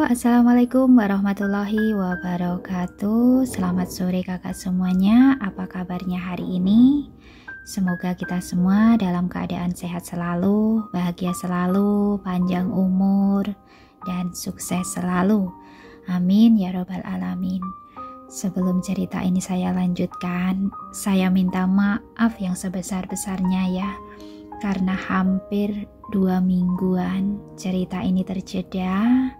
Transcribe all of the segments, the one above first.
Assalamualaikum warahmatullahi wabarakatuh. Selamat sore kakak semuanya. Apa kabarnya hari ini? Semoga kita semua dalam keadaan sehat selalu, bahagia selalu, panjang umur, dan sukses selalu. Amin ya robbal alamin. Sebelum cerita ini saya lanjutkan, saya minta maaf yang sebesar-besarnya ya, karena hampir 2 mingguan cerita ini terjeda.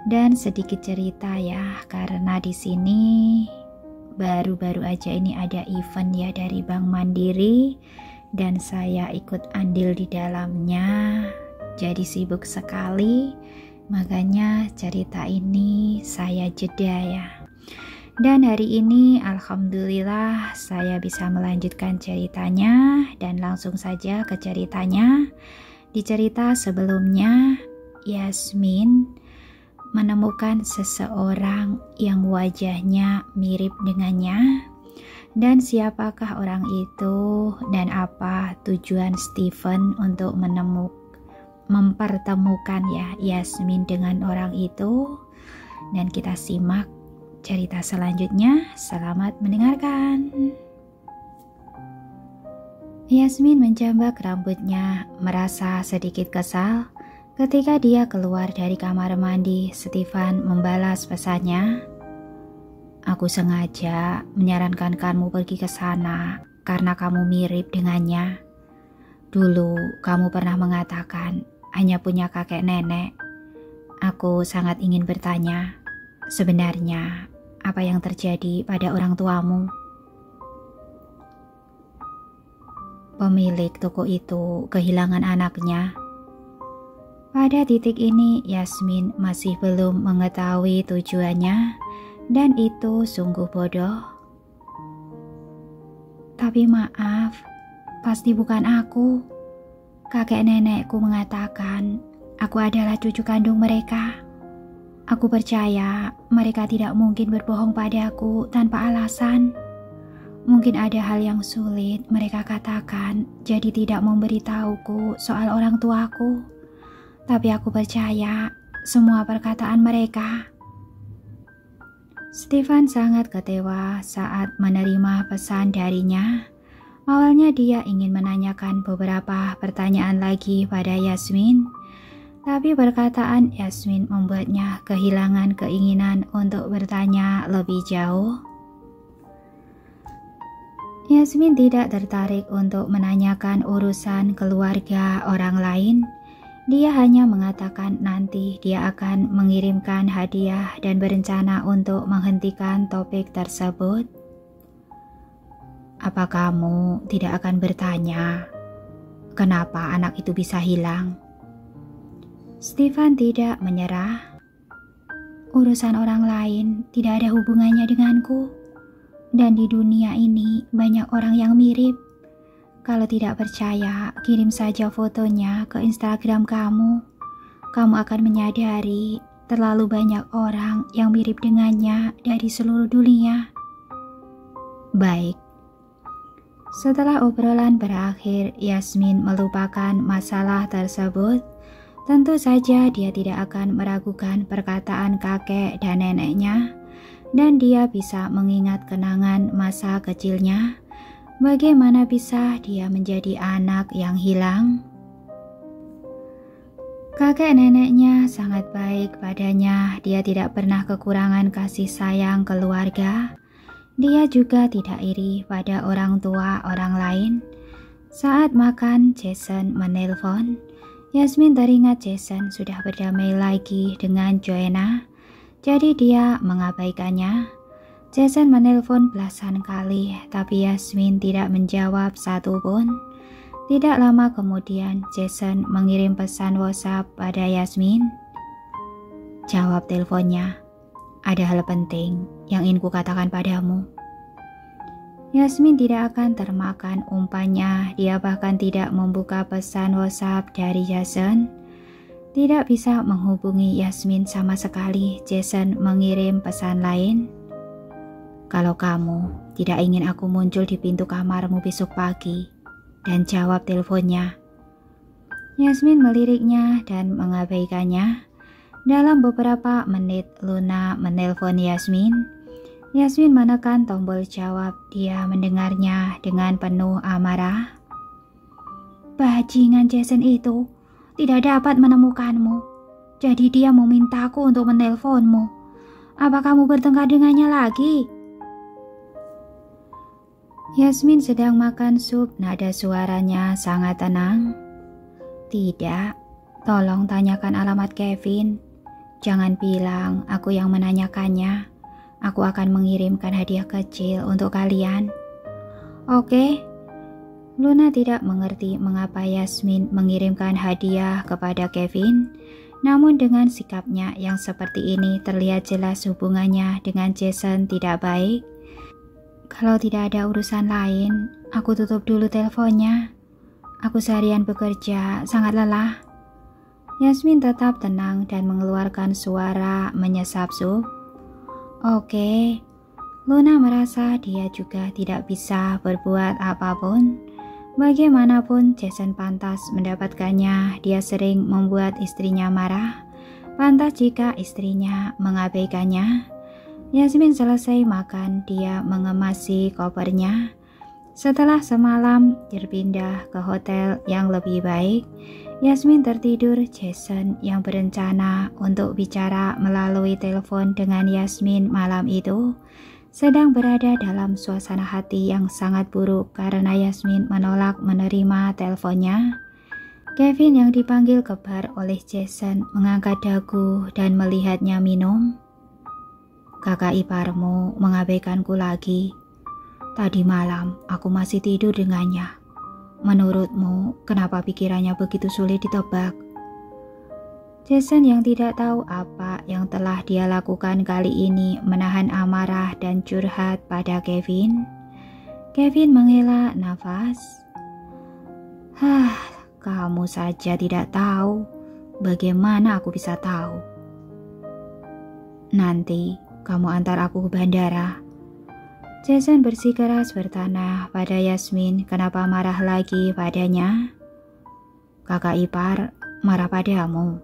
Dan sedikit cerita ya, karena di sini baru-baru aja ini ada event ya dari Bank Mandiri dan saya ikut andil di dalamnya. Jadi sibuk sekali, makanya cerita ini saya jeda ya. Dan hari ini alhamdulillah saya bisa melanjutkan ceritanya dan langsung saja ke ceritanya. Di cerita sebelumnya, Yasmin menemukan seseorang yang wajahnya mirip dengannya, dan siapakah orang itu dan apa tujuan Steven untuk mempertemukan ya Yasmin dengan orang itu. Dan kita simak cerita selanjutnya. Selamat mendengarkan. Yasmin menjambak rambutnya, merasa sedikit kesal. Ketika dia keluar dari kamar mandi, Steven membalas pesannya. Aku sengaja menyarankan kamu pergi ke sana karena kamu mirip dengannya. Dulu kamu pernah mengatakan hanya punya kakek nenek. Aku sangat ingin bertanya, sebenarnya apa yang terjadi pada orang tuamu? Pemilik toko itu kehilangan anaknya. Pada titik ini, Yasmin masih belum mengetahui tujuannya, dan itu sungguh bodoh. Tapi maaf, pasti bukan aku. Kakek nenekku mengatakan, aku adalah cucu kandung mereka. Aku percaya mereka tidak mungkin berbohong padaku tanpa alasan. Mungkin ada hal yang sulit mereka katakan, jadi tidak memberitahuku soal orang tuaku. Tapi aku percaya semua perkataan mereka. Steven sangat kecewa saat menerima pesan darinya. Awalnya dia ingin menanyakan beberapa pertanyaan lagi pada Yasmin, tapi perkataan Yasmin membuatnya kehilangan keinginan untuk bertanya lebih jauh. Yasmin tidak tertarik untuk menanyakan urusan keluarga orang lain. Dia hanya mengatakan nanti dia akan mengirimkan hadiah dan berencana untuk menghentikan topik tersebut. Apa kamu tidak akan bertanya kenapa anak itu bisa hilang? Steven tidak menyerah. Urusan orang lain tidak ada hubungannya denganku. Dan di dunia ini banyak orang yang mirip. Kalau tidak percaya, kirim saja fotonya ke Instagram kamu. Kamu akan menyadari terlalu banyak orang yang mirip dengannya dari seluruh dunia. Baik. Setelah obrolan berakhir, Yasmin melupakan masalah tersebut. Tentu saja dia tidak akan meragukan perkataan kakek dan neneknya. Dan dia bisa mengingat kenangan masa kecilnya. Bagaimana bisa dia menjadi anak yang hilang? Kakek neneknya sangat baik padanya. Dia tidak pernah kekurangan kasih sayang keluarga. Dia juga tidak iri pada orang tua orang lain. Saat makan, Jason menelpon. Yasmin teringat Jason sudah berdamai lagi dengan Joanna. Jadi dia mengabaikannya. Jason menelpon belasan kali, tapi Yasmin tidak menjawab satupun. Tidak lama kemudian, Jason mengirim pesan WhatsApp pada Yasmin. Jawab teleponnya. Ada hal penting yang ingin kukatakan padamu. Yasmin tidak akan termakan umpannya. Dia bahkan tidak membuka pesan WhatsApp dari Jason. Tidak bisa menghubungi Yasmin sama sekali. Jason mengirim pesan lain. Kalau kamu tidak ingin aku muncul di pintu kamarmu besok pagi, dan jawab teleponnya. Yasmin meliriknya dan mengabaikannya. Dalam beberapa menit Luna menelpon Yasmin. Yasmin menekan tombol jawab. Dia mendengarnya dengan penuh amarah. Bajingan Jason itu tidak dapat menemukanmu. Jadi dia memintaku untuk menelponmu. Apa kamu bertengkar dengannya lagi? Yasmin sedang makan sup, nada suaranya sangat tenang. Tidak, tolong tanyakan alamat Kevin. Jangan bilang aku yang menanyakannya. Aku akan mengirimkan hadiah kecil untuk kalian. Oke? Luna tidak mengerti mengapa Yasmin mengirimkan hadiah kepada Kevin. Namun dengan sikapnya yang seperti ini terlihat jelas hubungannya dengan Jason tidak baik. Kalau tidak ada urusan lain, aku tutup dulu teleponnya. Aku seharian bekerja, sangat lelah. Yasmin tetap tenang dan mengeluarkan suara menyesap sup. Oke, Luna merasa dia juga tidak bisa berbuat apapun. Bagaimanapun Jason pantas mendapatkannya, dia sering membuat istrinya marah. Pantas jika istrinya mengabaikannya. Yasmin selesai makan, dia mengemasi kopernya. Setelah semalam berpindah ke hotel yang lebih baik, Yasmin tertidur. Jason yang berencana untuk bicara melalui telepon dengan Yasmin malam itu sedang berada dalam suasana hati yang sangat buruk karena Yasmin menolak menerima teleponnya. Kevin yang dipanggil ke bar oleh Jason mengangkat dagu dan melihatnya minum. Kakak iparmu mengabaikanku lagi. Tadi malam aku masih tidur dengannya. Menurutmu, kenapa pikirannya begitu sulit ditebak? Jason yang tidak tahu apa yang telah dia lakukan kali ini menahan amarah dan curhat pada Kevin. Kevin menghela nafas. Kamu saja tidak tahu. Bagaimana aku bisa tahu? Nanti kamu antar aku ke bandara. Jason bersikeras bertanah pada Yasmin kenapa marah lagi padanya. Kakak ipar marah padamu.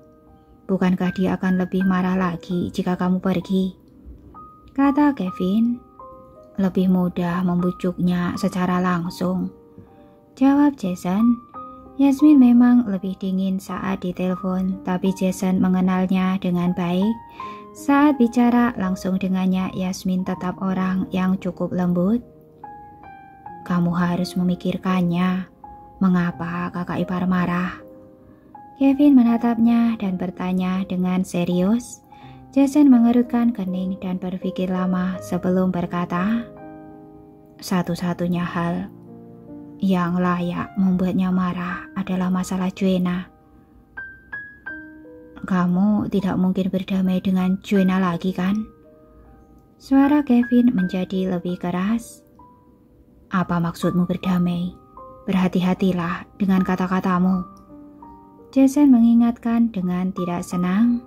Bukankah dia akan lebih marah lagi jika kamu pergi? Kata Kevin. Lebih mudah membujuknya secara langsung. Jawab Jason. Yasmin memang lebih dingin saat ditelepon, tapi Jason mengenalnya dengan baik. Saat bicara langsung dengannya, Yasmin tetap orang yang cukup lembut. Kamu harus memikirkannya. Mengapa kakak ipar marah? Kevin menatapnya dan bertanya dengan serius. Jason mengerutkan kening dan berpikir lama sebelum berkata, satu-satunya hal yang layak membuatnya marah adalah masalah Joanna. Kamu tidak mungkin berdamai dengan Joanna lagi kan? Suara Kevin menjadi lebih keras. Apa maksudmu berdamai? Berhati-hatilah dengan kata-katamu. Jason mengingatkan dengan tidak senang.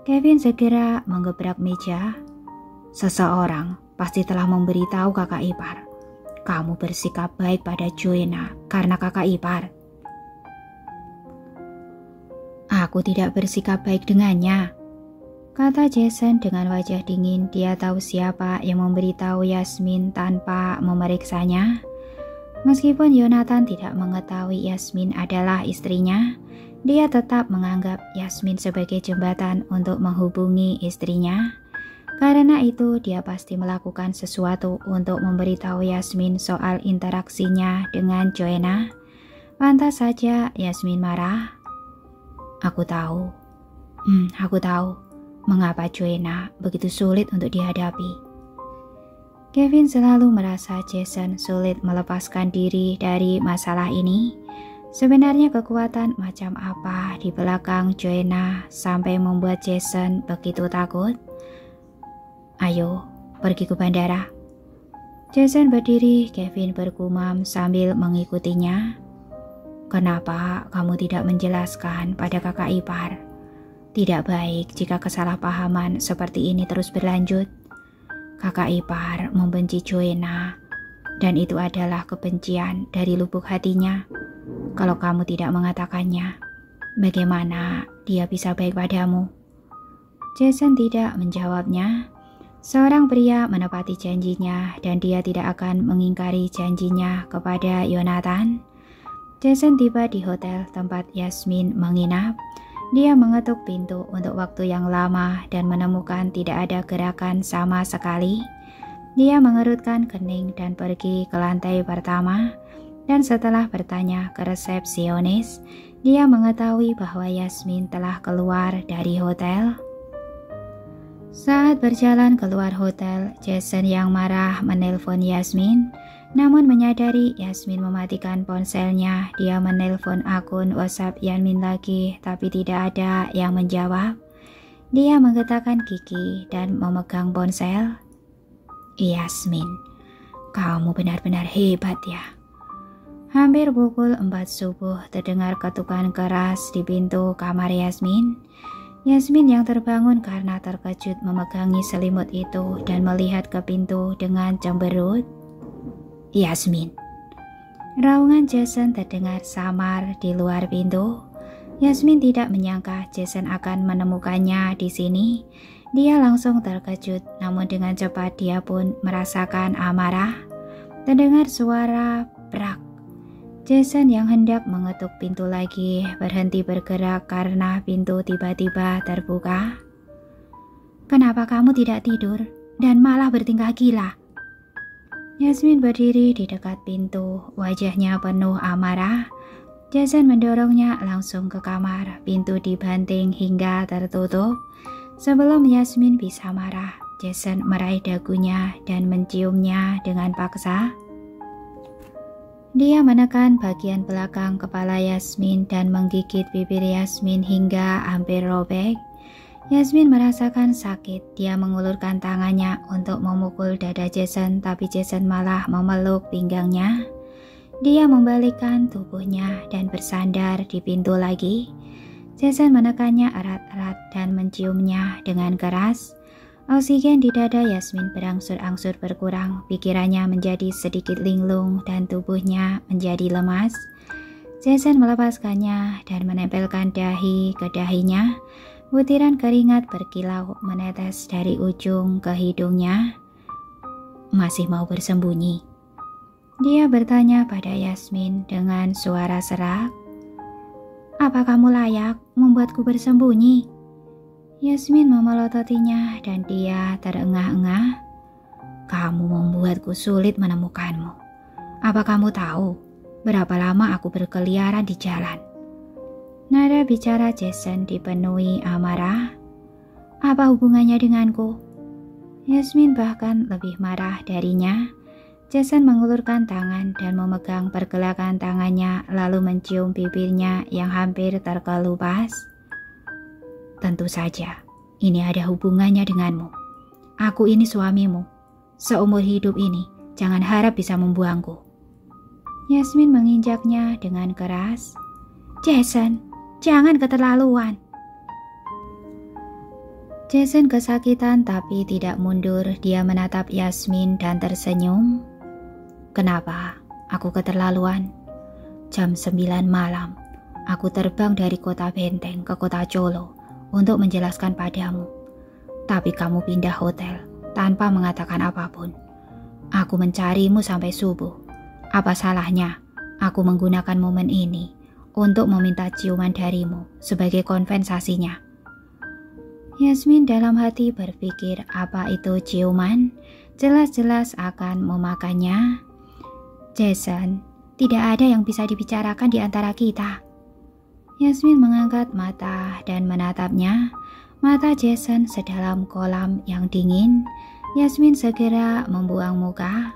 Kevin segera menggebrak meja. Seseorang pasti telah memberitahu kakak ipar. Kamu bersikap baik pada Joanna karena kakak ipar. Aku tidak bersikap baik dengannya, kata Jason dengan wajah dingin. Dia tahu siapa yang memberitahu Yasmin tanpa memeriksanya. Meskipun Yonatan tidak mengetahui Yasmin adalah istrinya, dia tetap menganggap Yasmin sebagai jembatan untuk menghubungi istrinya. Karena itu dia pasti melakukan sesuatu untuk memberitahu Yasmin soal interaksinya dengan Joanna. Pantas saja Yasmin marah. Aku tahu mengapa Joanna begitu sulit untuk dihadapi. Kevin selalu merasa Jason sulit melepaskan diri dari masalah ini. Sebenarnya kekuatan macam apa di belakang Joanna sampai membuat Jason begitu takut? Ayo, pergi ke bandara. Jason berdiri, Kevin bergumam sambil mengikutinya. Kenapa kamu tidak menjelaskan pada kakak ipar? Tidak baik jika kesalahpahaman seperti ini terus berlanjut. Kakak ipar membenci Joanna, dan itu adalah kebencian dari lubuk hatinya. Kalau kamu tidak mengatakannya, bagaimana dia bisa baik padamu? Jason tidak menjawabnya. Seorang pria menepati janjinya dan dia tidak akan mengingkari janjinya kepada Yonatan. Jason tiba di hotel tempat Yasmin menginap. Dia mengetuk pintu untuk waktu yang lama dan menemukan tidak ada gerakan sama sekali. Dia mengerutkan kening dan pergi ke lantai pertama. Dan setelah bertanya ke resepsionis, dia mengetahui bahwa Yasmin telah keluar dari hotel. Saat berjalan keluar hotel, Jason yang marah menelpon Yasmin. Namun menyadari Yasmin mematikan ponselnya, dia menelpon akun WhatsApp Yasmin lagi, tapi tidak ada yang menjawab. Dia menggetakkan gigi dan memegang ponsel. Yasmin, kamu benar-benar hebat ya. Hampir pukul 4 subuh terdengar ketukan keras di pintu kamar Yasmin. Yasmin yang terbangun karena terkejut memegangi selimut itu dan melihat ke pintu dengan cemberut. Yasmin. Raungan Jason terdengar samar di luar pintu. Yasmin tidak menyangka Jason akan menemukannya di sini. Dia langsung terkejut, namun dengan cepat dia pun merasakan amarah. Terdengar suara brak. Jason yang hendak mengetuk pintu lagi berhenti bergerak karena pintu tiba-tiba terbuka. Kenapa kamu tidak tidur dan malah bertingkah gila? Yasmin berdiri di dekat pintu, wajahnya penuh amarah. Jason mendorongnya langsung ke kamar, pintu dibanting hingga tertutup. Sebelum Yasmin bisa marah, Jason meraih dagunya dan menciumnya dengan paksa. Dia menekan bagian belakang kepala Yasmin dan menggigit bibir Yasmin hingga hampir robek. Yasmin merasakan sakit. Dia mengulurkan tangannya untuk memukul dada Jason, tapi Jason malah memeluk pinggangnya. Dia membalikkan tubuhnya dan bersandar di pintu lagi. Jason menekannya erat-erat dan menciumnya dengan keras. Oksigen di dada Yasmin berangsur-angsur berkurang, pikirannya menjadi sedikit linglung dan tubuhnya menjadi lemas. Jason melepaskannya dan menempelkan dahi ke dahinya. Butiran keringat berkilau menetes dari ujung ke hidungnya. Masih mau bersembunyi? Dia bertanya pada Yasmin dengan suara serak. Apa kamu layak membuatku bersembunyi? Yasmin memelototinya dan dia terengah-engah. Kamu membuatku sulit menemukanmu. Apa kamu tahu berapa lama aku berkeliaran di jalan? Nada bicara Jason dipenuhi amarah. Apa hubungannya denganku? Yasmin bahkan lebih marah darinya. Jason mengulurkan tangan dan memegang pergelangan tangannya lalu mencium bibirnya yang hampir terkelupas. Tentu saja, ini ada hubungannya denganmu. Aku ini suamimu. Seumur hidup ini, jangan harap bisa membuangku. Yasmin menginjaknya dengan keras. Jason, jangan keterlaluan. Jason kesakitan tapi tidak mundur. Dia menatap Yasmin dan tersenyum. Kenapa aku keterlaluan? Jam 9 malam, aku terbang dari kota Benteng ke kota Cholo untuk menjelaskan padamu. Tapi kamu pindah hotel tanpa mengatakan apapun. Aku mencarimu sampai subuh. Apa salahnya aku menggunakan momen ini untuk meminta ciuman darimu sebagai kompensasinya? Yasmin dalam hati berpikir apa itu ciuman, jelas-jelas akan memakannya. Jason, tidak ada yang bisa dibicarakan di antara kita. Yasmin mengangkat mata dan menatapnya. Mata Jason sedalam kolam yang dingin. Yasmin segera membuang muka.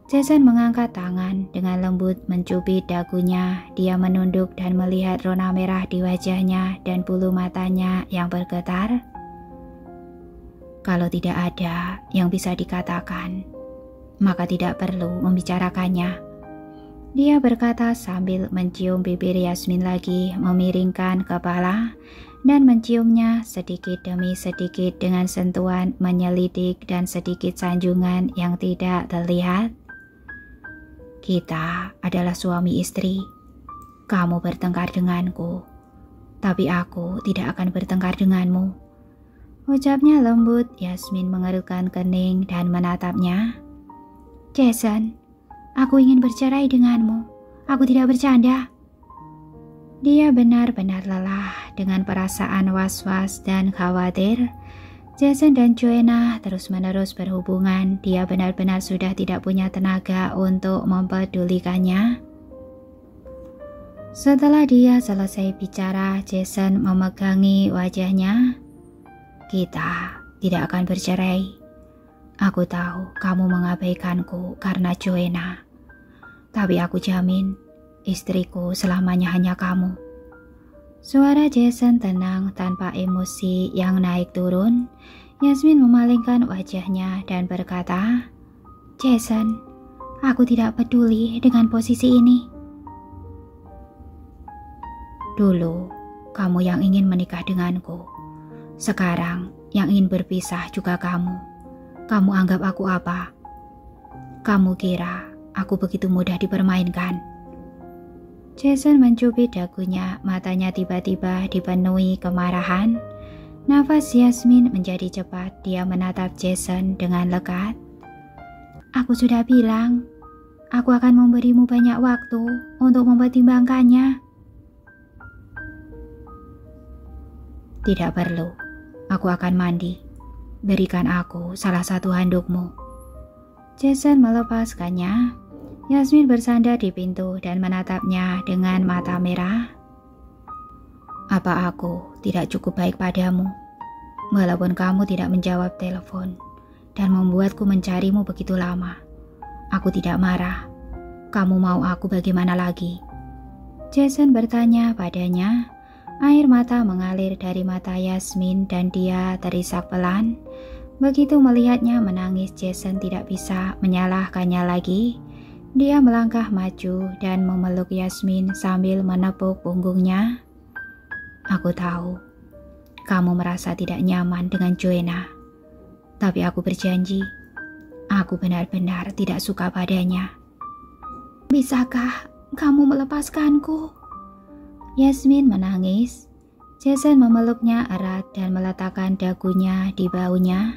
Jason mengangkat tangan dengan lembut mencubit dagunya. Dia menunduk dan melihat rona merah di wajahnya dan bulu matanya yang bergetar. Kalau tidak ada yang bisa dikatakan, maka tidak perlu membicarakannya. Dia berkata sambil mencium bibir Yasmin lagi, memiringkan kepala dan menciumnya sedikit demi sedikit dengan sentuhan menyelidik dan sedikit sanjungan yang tidak terlihat. Kita adalah suami istri. Kamu bertengkar denganku, tapi aku tidak akan bertengkar denganmu. Ucapnya lembut. Yasmin mengerutkan kening dan menatapnya. Jason, aku ingin bercerai denganmu. Aku tidak bercanda. Dia benar-benar lelah dengan perasaan was-was dan khawatir. Jason dan Joanna terus-menerus berhubungan. Dia benar-benar sudah tidak punya tenaga untuk mempedulikannya. Setelah dia selesai bicara, Jason memegangi wajahnya. Kita tidak akan bercerai. Aku tahu kamu mengabaikanku karena Joanna. Tapi aku jamin, istriku selamanya hanya kamu. Suara Jason tenang tanpa emosi yang naik turun. Yasmin memalingkan wajahnya dan berkata, Jason, aku tidak peduli dengan posisi ini. Dulu, kamu yang ingin menikah denganku. Sekarang, yang ingin berpisah juga kamu. Kamu anggap aku apa? Kamu kira aku begitu mudah dipermainkan? Jason mencubit dagunya, matanya tiba-tiba dipenuhi kemarahan. Nafas Yasmin menjadi cepat, dia menatap Jason dengan lekat. Aku sudah bilang, aku akan memberimu banyak waktu untuk mempertimbangkannya. Tidak perlu, aku akan mandi. Berikan aku salah satu handukmu. Jason melepaskannya. Yasmin bersandar di pintu dan menatapnya dengan mata merah. Apa aku tidak cukup baik padamu? Walaupun kamu tidak menjawab telepon dan membuatku mencarimu begitu lama. Aku tidak marah. Kamu mau aku bagaimana lagi? Jason bertanya padanya. Air mata mengalir dari mata Yasmin dan dia terisak pelan. Begitu melihatnya menangis, Jason tidak bisa menyalahkannya lagi. Dia melangkah maju dan memeluk Yasmin sambil menepuk punggungnya. Aku tahu, kamu merasa tidak nyaman dengan Joanna. Tapi aku berjanji, aku benar-benar tidak suka padanya. Bisakah kamu melepaskanku? Yasmin menangis. Jason memeluknya erat dan meletakkan dagunya di bahunya.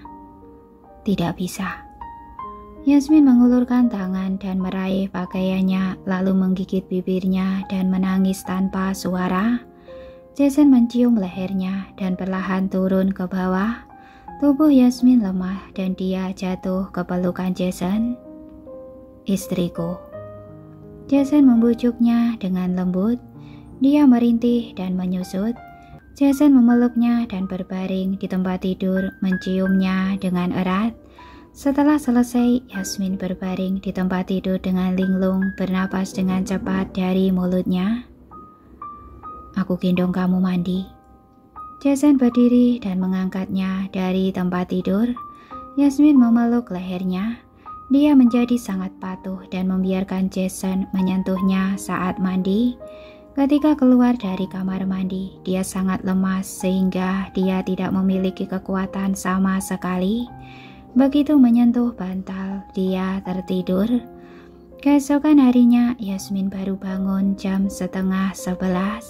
Tidak bisa. Yasmin mengulurkan tangan dan meraih pakaiannya, lalu menggigit bibirnya dan menangis tanpa suara. Jason mencium lehernya dan perlahan turun ke bawah. Tubuh Yasmin lemah dan dia jatuh ke pelukan Jason. Istriku. Jason membujuknya dengan lembut. Dia merintih dan menyusut. Jason memeluknya dan berbaring di tempat tidur, menciumnya dengan erat. Setelah selesai, Yasmin berbaring di tempat tidur dengan linglung, bernapas dengan cepat dari mulutnya. Aku gendong kamu mandi. Jason berdiri dan mengangkatnya dari tempat tidur. Yasmin memeluk lehernya. Dia menjadi sangat patuh dan membiarkan Jason menyentuhnya saat mandi. Ketika keluar dari kamar mandi, dia sangat lemas sehingga dia tidak memiliki kekuatan sama sekali. Begitu menyentuh bantal, dia tertidur. Keesokan harinya, Yasmin baru bangun jam 10:30.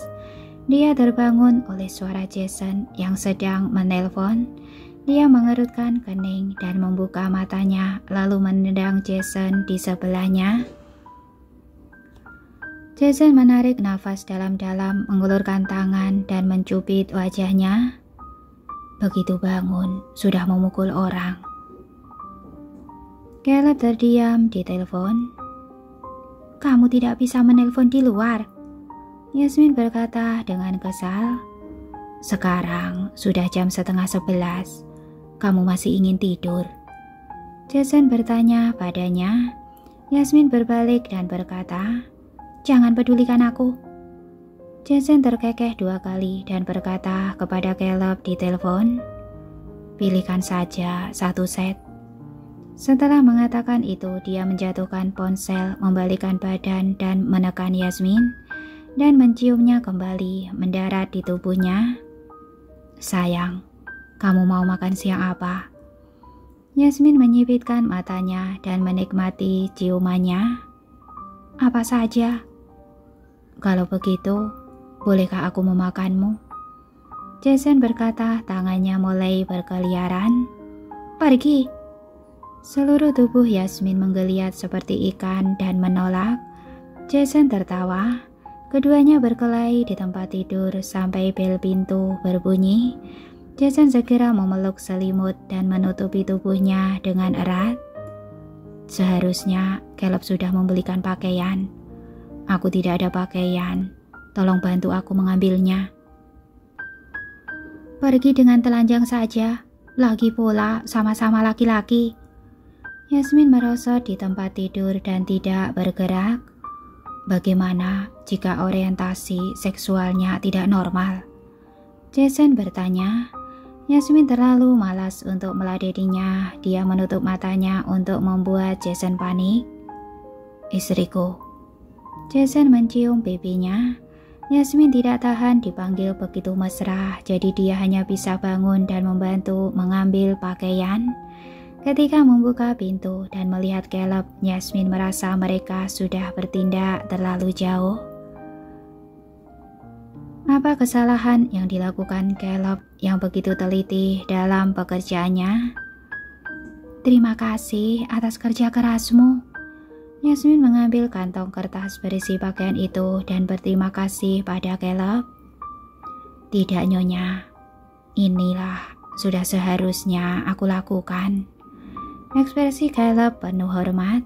Dia terbangun oleh suara Jason yang sedang menelpon. Dia mengerutkan kening dan membuka matanya, lalu menendang Jason di sebelahnya. Jason menarik nafas dalam-dalam, mengulurkan tangan dan mencubit wajahnya. Begitu bangun, sudah memukul orang. Caleb terdiam di telepon. Kamu tidak bisa menelpon di luar, Yasmin berkata dengan kesal. Sekarang sudah jam 10:30. Kamu masih ingin tidur? Jason bertanya padanya. Yasmin berbalik dan berkata, jangan pedulikan aku. Jason terkekeh 2 kali dan berkata kepada Caleb di telepon, pilihkan saja satu set. Setelah mengatakan itu, dia menjatuhkan ponsel, membalikkan badan dan menekan Yasmin dan menciumnya kembali mendarat di tubuhnya. Sayang, kamu mau makan siang apa? Yasmin menyipitkan matanya dan menikmati ciumannya. Apa saja. Kalau begitu, bolehkah aku memakanmu? Jason berkata, tangannya mulai berkeliaran. Pergi. Seluruh tubuh Yasmin menggeliat seperti ikan dan menolak. Jason tertawa. Keduanya berkelahi di tempat tidur sampai bel pintu berbunyi. Jason segera memeluk selimut dan menutupi tubuhnya dengan erat. Seharusnya Caleb sudah membelikan pakaian. Aku tidak ada pakaian. Tolong bantu aku mengambilnya. Pergi dengan telanjang saja, lagi pula sama-sama laki-laki. Yasmin merosot di tempat tidur dan tidak bergerak. Bagaimana jika orientasi seksualnya tidak normal? Jason bertanya. Yasmin terlalu malas untuk meladeninya. Dia menutup matanya untuk membuat Jason panik. Istriku. Jason mencium pipinya. Yasmin tidak tahan dipanggil begitu mesra, jadi dia hanya bisa bangun dan membantu mengambil pakaian. Ketika membuka pintu dan melihat Caleb, Yasmin merasa mereka sudah bertindak terlalu jauh. Apa kesalahan yang dilakukan Caleb yang begitu teliti dalam pekerjaannya? Terima kasih atas kerja kerasmu. Yasmin mengambil kantong kertas berisi pakaian itu dan berterima kasih pada Caleb. Tidak, Nyonya. Inilah sudah seharusnya aku lakukan. Ekspresi Caleb penuh hormat.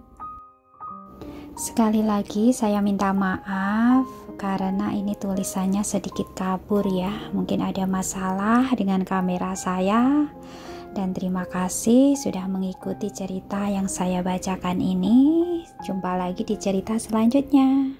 Sekali lagi saya minta maaf karena ini tulisannya sedikit kabur ya. Mungkin ada masalah dengan kamera saya. Dan terima kasih sudah mengikuti cerita yang saya bacakan ini. Jumpa lagi di cerita selanjutnya.